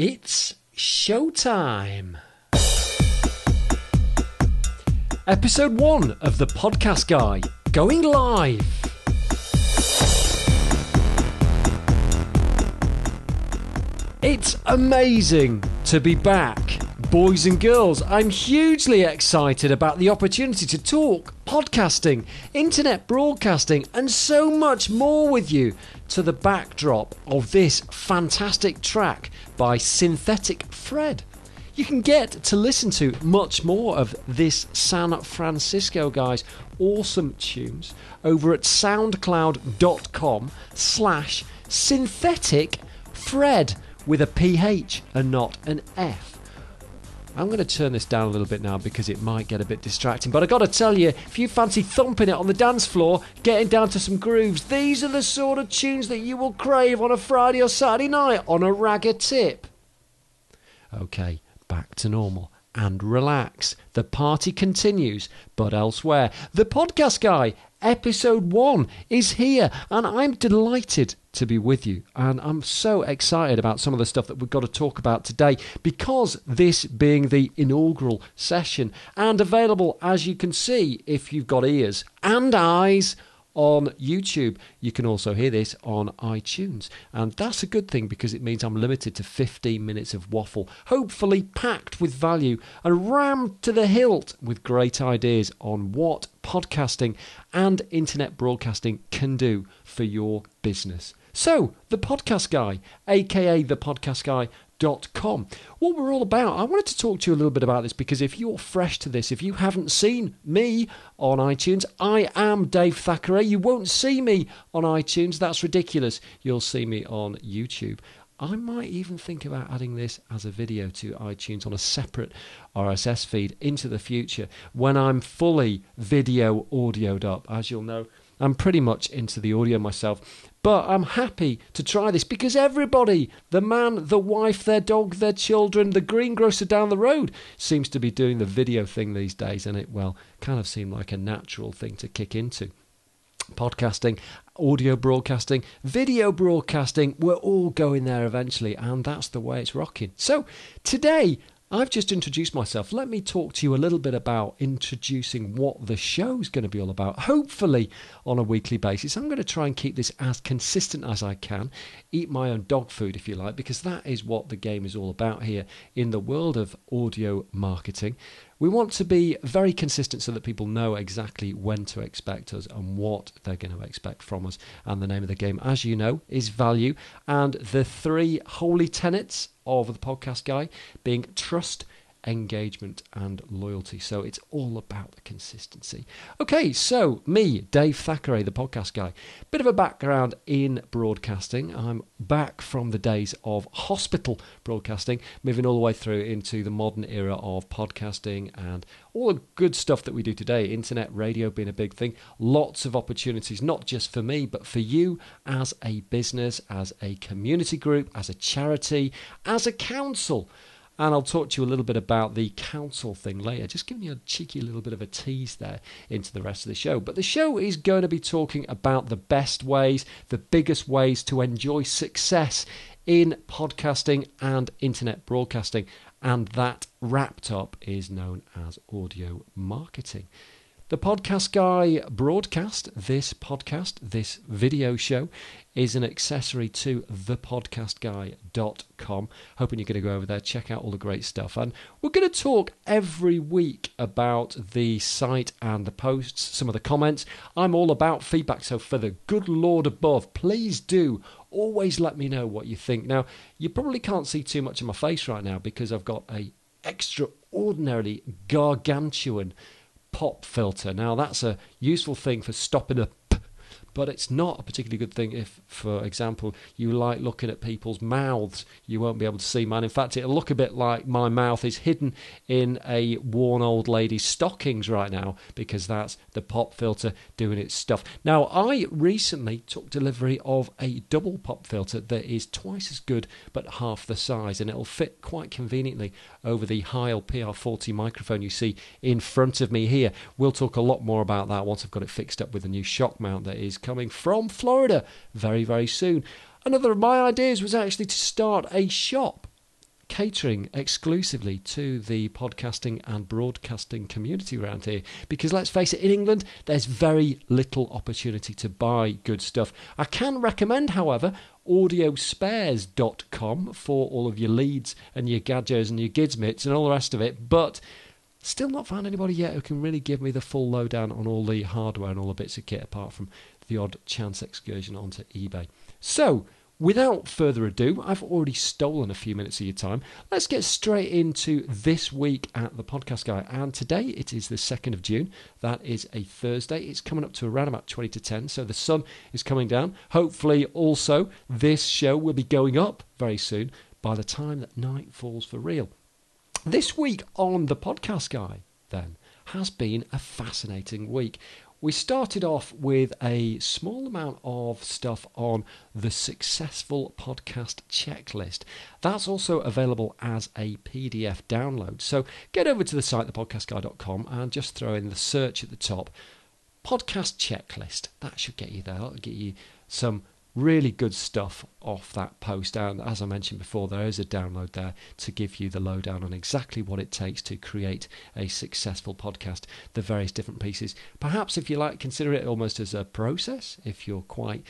It's showtime. Episode 1 of The Podcast Guy, going live. It's amazing to be back, boys and girls. I'm hugely excited about the opportunity to talk podcasting, internet broadcasting, and so much more with you to the backdrop of this fantastic track by Synthetic Fred. You can get to listen to much more of this San Francisco guy's awesome tunes over at soundcloud.com/syntheticfred with a PH and not an F. I'm going to turn this down a little bit now because it might get a bit distracting. But I got to tell you, if you fancy thumping it on the dance floor, getting down to some grooves, these are the sort of tunes that you will crave on a Friday or Saturday night on a ragga tip. Okay, back to normal and relax. The party continues, but elsewhere. The Podcast Guy, episode 1, is here, and I'm delighted to be with you. And I'm so excited about some of the stuff that we've got to talk about today, because this being the inaugural session and available, as you can see, if you've got ears and eyes, on YouTube. You can also hear this on iTunes, and that's a good thing because it means I'm limited to 15 minutes of waffle, hopefully packed with value and rammed to the hilt with great ideas on what podcasting and internet broadcasting can do for your business. So, The Podcast Guy, aka thepodcastguy.com. What we're all about. I wanted to talk to you a little bit about this because if you're fresh to this, if you haven't seen me on iTunes, I am Dave Thackeray. You won't see me on iTunes. That's ridiculous. You'll see me on YouTube. I might even think about adding this as a video to iTunes on a separate RSS feed into the future when I'm fully video audioed up. As you'll know, I'm pretty much into the audio myself, but I'm happy to try this because everybody, the man, the wife, their dog, their children, the greengrocer down the road seems to be doing the video thing these days, and it, well, kind of seemed like a natural thing to kick into. Podcasting, audio broadcasting, video broadcasting, we're all going there eventually, and that's the way it's rocking. So today, I've just introduced myself. Let me talk to you a little bit about introducing what the show's going to be all about, hopefully on a weekly basis. I'm going to try and keep this as consistent as I can, eat my own dog food if you like, because that is what the game is all about here in the world of audio marketing. We want to be very consistent so that people know exactly when to expect us and what they're going to expect from us. And the name of the game, as you know, is value. And the 3 holy tenets of the Podcast Guy being trust, engagement and loyalty. So it's all about the consistency. Okay, so me, Dave Thackeray, the Podcast Guy. Bit of a background in broadcasting. I'm back from the days of hospital broadcasting, moving all the way through into the modern era of podcasting and all the good stuff that we do today. Internet radio being a big thing. Lots of opportunities, not just for me, but for you as a business, as a community group, as a charity, as a council. And I'll talk to you a little bit about the council thing later, just giving you a cheeky little bit of a tease there into the rest of the show. But the show is going to be talking about the best ways, the biggest ways to enjoy success in podcasting and internet broadcasting. And that wrapped up is known as audio marketing. The Podcast Guy broadcast, this podcast, this video show, is an accessory to thepodcastguy.com. Hoping you're going to go over there, check out all the great stuff. And we're going to talk every week about the site and the posts, some of the comments. I'm all about feedback, so for the good Lord above, please do always let me know what you think. Now, you probably can't see too much of my face right now because I've got a extraordinarily gargantuan pop filter. Now that's a useful thing for stopping a p, but it's not a particularly good thing if, for example, you like looking at people's mouths. You won't be able to see mine. In fact, it'll look a bit like my mouth is hidden in a worn old lady's stockings right now because that's the pop filter doing its stuff. Now, I recently took delivery of a double pop filter that is twice as good but half the size, and it'll fit quite conveniently over the Heil PR40 microphone you see in front of me here. We'll talk a lot more about that once I've got it fixed up with a new shock mount that is coming from Florida very, very soon. Another of my ideas was actually to start a shop catering exclusively to the podcasting and broadcasting community around here, because let's face it, in England there's very little opportunity to buy good stuff. I can recommend, however, audiospares.com for all of your leads and your gadgets and your gizmits and all the rest of it, but still not found anybody yet who can really give me the full lowdown on all the hardware and all the bits of kit, apart from the odd chance excursion onto eBay. So, without further ado, I've already stolen a few minutes of your time. Let's get straight into this week at the Podcast Guy. And today it is the 2nd of June. That is a Thursday. It's coming up to around about 20 to 10, so the sun is coming down. Hopefully also this show will be going up very soon by the time that night falls for real. This week on the Podcast Guy, then, has been a fascinating week. We started off with a small amount of stuff on the Successful Podcast Checklist. That's also available as a PDF download. So get over to the site, thepodcastguy.com, and just throw in the search at the top, Podcast Checklist. That should get you there. That'll get you some really good stuff off that post, and as I mentioned before, there is a download there to give you the lowdown on exactly what it takes to create a successful podcast, the various different pieces. Perhaps if you like, consider it almost as a process if you're quite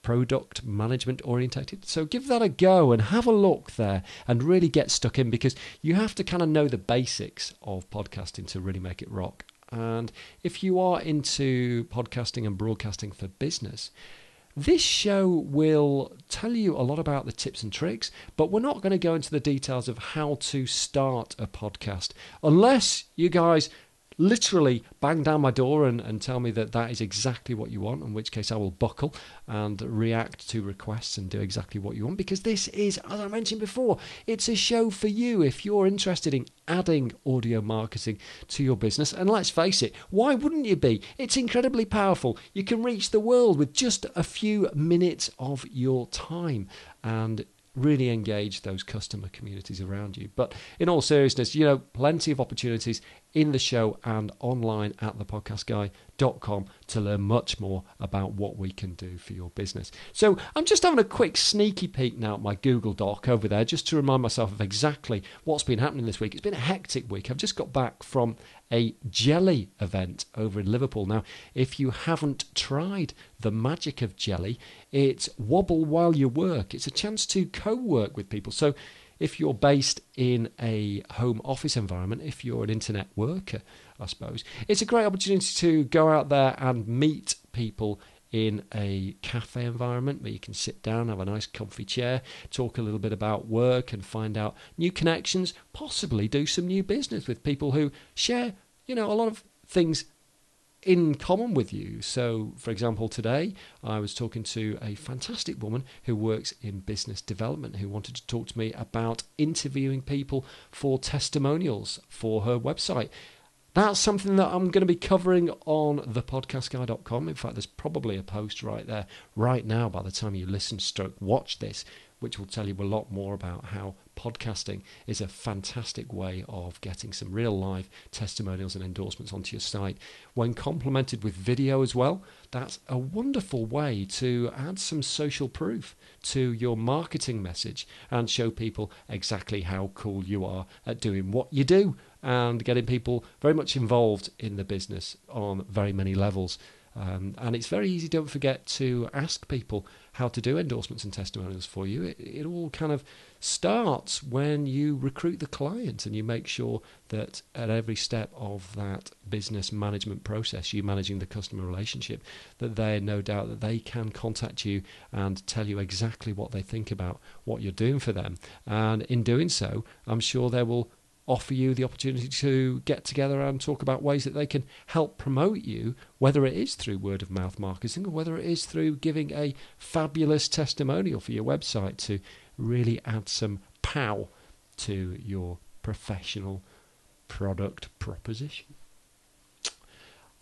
product management orientated. So give that a go and have a look there and really get stuck in, because you have to kind of know the basics of podcasting to really make it rock. And if you are into podcasting and broadcasting for business, this show will tell you a lot about the tips and tricks, but we're not going to go into the details of how to start a podcast unless you guys literally bang down my door and tell me that that is exactly what you want, in which case I will buckle and react to requests and do exactly what you want, because this is, as I mentioned before, it's a show for you if you're interested in adding audio marketing to your business. And let's face it, why wouldn't you be? It's incredibly powerful. You can reach the world with just a few minutes of your time and really engage those customer communities around you. But in all seriousness, plenty of opportunities in the show and online at thepodcastguy.com to learn much more about what we can do for your business. So I'm just having a quick sneaky peek now at my Google Doc over there, just to remind myself of exactly what's been happening this week. It's been a hectic week. I've just got back from a jelly event over in Liverpool. Now, if you haven't tried the magic of jelly, it's wobble while you work. It's a chance to co-work with people. So if you're based in a home office environment, if you're an internet worker, I suppose, it's a great opportunity to go out there and meet people in a cafe environment where you can sit down, have a nice comfy chair, talk a little bit about work and find out new connections, possibly do some new business with people who share, a lot of things in common with you. So, for example, today I was talking to a fantastic woman who works in business development who wanted to talk to me about interviewing people for testimonials for her website. That's something that I'm going to be covering on thepodcastguy.com. In fact, there's probably a post right there right now by the time you listen / watch this, which will tell you a lot more about how podcasting is a fantastic way of getting some real live testimonials and endorsements onto your site. When complemented with video as well, that's a wonderful way to add some social proof to your marketing message and show people exactly how cool you are at doing what you do and getting people very much involved in the business on very many levels. And it's very easy, don't forget, to ask people how to do endorsements and testimonials for you. It all kind of starts when you recruit the client and you make sure that at every step of that business management process, you managing the customer relationship, that they no doubt that they can contact you and tell you exactly what they think about what you're doing for them. And in doing so, I'm sure they will offer you the opportunity to get together and talk about ways that they can help promote you, whether it is through word of mouth marketing or whether it is through giving a fabulous testimonial for your website to really add some pow to your professional product proposition.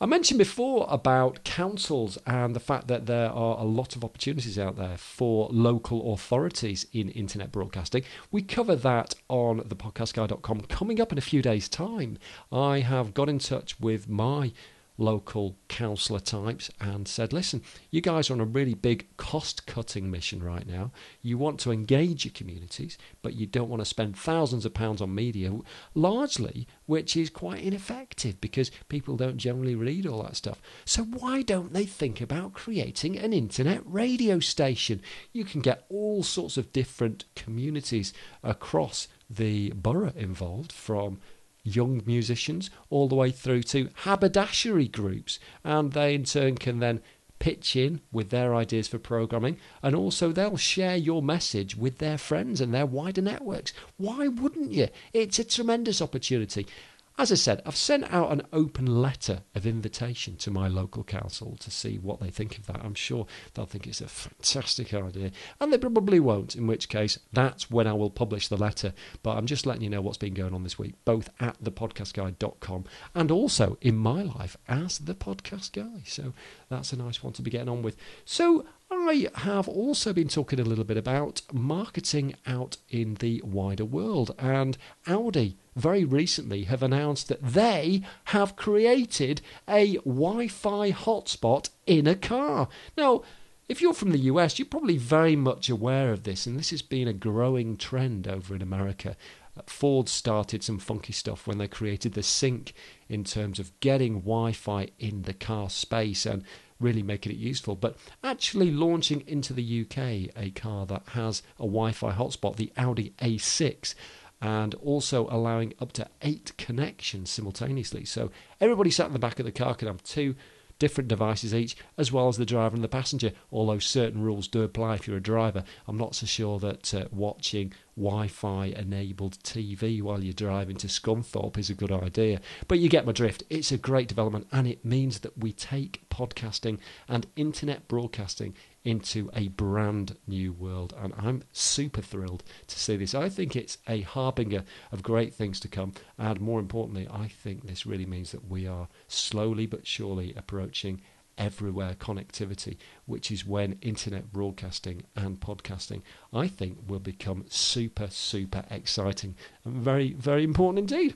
I mentioned before about councils and the fact that there are a lot of opportunities out there for local authorities in internet broadcasting. We cover that on thepodcastguy.com coming up in a few days' time. I have got in touch with my local councillor types and said, listen, you guys are on a really big cost-cutting mission right now. You want to engage your communities, but you don't want to spend thousands of pounds on media, largely, which is quite ineffective because people don't generally read all that stuff. So why don't they think about creating an internet radio station? You can get all sorts of different communities across the borough involved, from young musicians all the way through to haberdashery groups, and they in turn can then pitch in with their ideas for programming, and also they'll share your message with their friends and their wider networks. Why wouldn't you? It's a tremendous opportunity. As I said, I've sent out an open letter of invitation to my local council to see what they think of that. I'm sure they'll think it's a fantastic idea, and they probably won't, in which case that's when I will publish the letter. But I'm just letting you know what's been going on this week, both at thepodcastguy.com and also in my life as the podcast guy. So that's a nice one to be getting on with. So I have also been talking a little bit about marketing out in the wider world, and Audi very recently have announced that they have created a Wi-Fi hotspot in a car. Now, if you're from the US, you're probably very much aware of this, and this has been a growing trend over in America. Ford started some funky stuff when they created the Sync in terms of getting Wi-Fi in the car space and really making it useful, but actually launching into the UK a car that has a Wi-Fi hotspot, the Audi A6, and also allowing up to 8 connections simultaneously. So everybody sat in the back of the car can have 2 different devices each, as well as the driver and the passenger, although certain rules do apply if you're a driver. I'm not so sure that watching Wi-Fi enabled TV while you're driving to Scunthorpe is a good idea, but you get my drift. It's a great development, and it means that we take podcasting and internet broadcasting into a brand new world, and I'm super thrilled to see this. I think it's a harbinger of great things to come, and more importantly, I think this really means that we are slowly but surely approaching everywhere connectivity, which is when internet broadcasting and podcasting, I think, will become super, super exciting and very, very important indeed.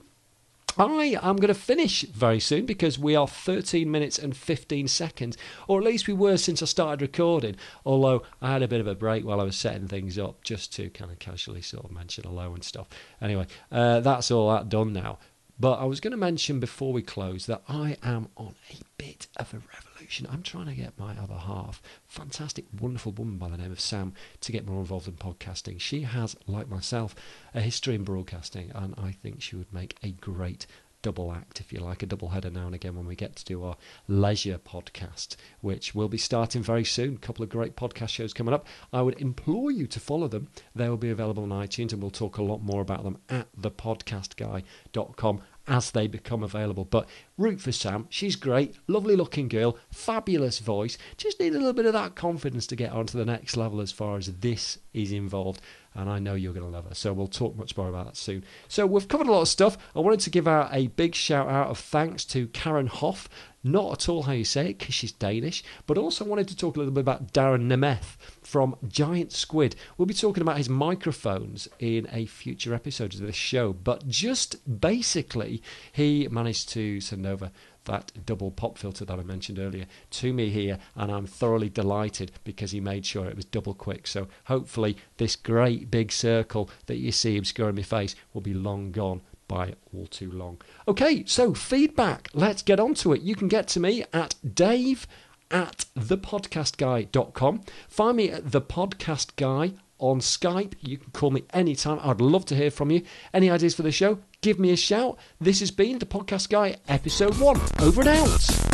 I am going to finish very soon because we are 13 minutes and 15 seconds, or at least we were since I started recording, although I had a bit of a break while I was setting things up just to kind of casually sort of mention hello and stuff. Anyway, that's all that done now. But I was going to mention before we close that I am on a bit of a revolution. I'm trying to get my other half, fantastic, wonderful woman by the name of Sam, to get more involved in podcasting. She has, like myself, a history in broadcasting, and I think she would make a great double act, if you like, a double header now and again when we get to do our leisure podcast, which will be starting very soon. A couple of great podcast shows coming up. I would implore you to follow them. They will be available on iTunes, and we'll talk a lot more about them at thepodcastguy.com as they become available. But root for Sam. She's great, lovely looking girl, fabulous voice. Just need a little bit of that confidence to get on to the next level as far as this is involved. And I know you're going to love her. So we'll talk much more about that soon. So we've covered a lot of stuff. I wanted to give out a big shout out of thanks to Karen Hoff. Not at all how you say it, because she's Danish. But also wanted to talk a little bit about Darren Nemeth from Giant Squid. We'll be talking about his microphones in a future episode of this show. But just basically, he managed to send over that double pop filter that I mentioned earlier to me here, and I'm thoroughly delighted because he made sure it was double quick. So hopefully this great big circle that you see obscuring my face will be long gone by all too long. Okay, so feedback. Let's get on to it. You can get to me at dave@thepodcastguy.com. Find me at The Podcast Guy on Skype. You can call me anytime. I'd love to hear from you. Any ideas for the show? Give me a shout. This has been The Podcast Guy, Episode 1. Over and out.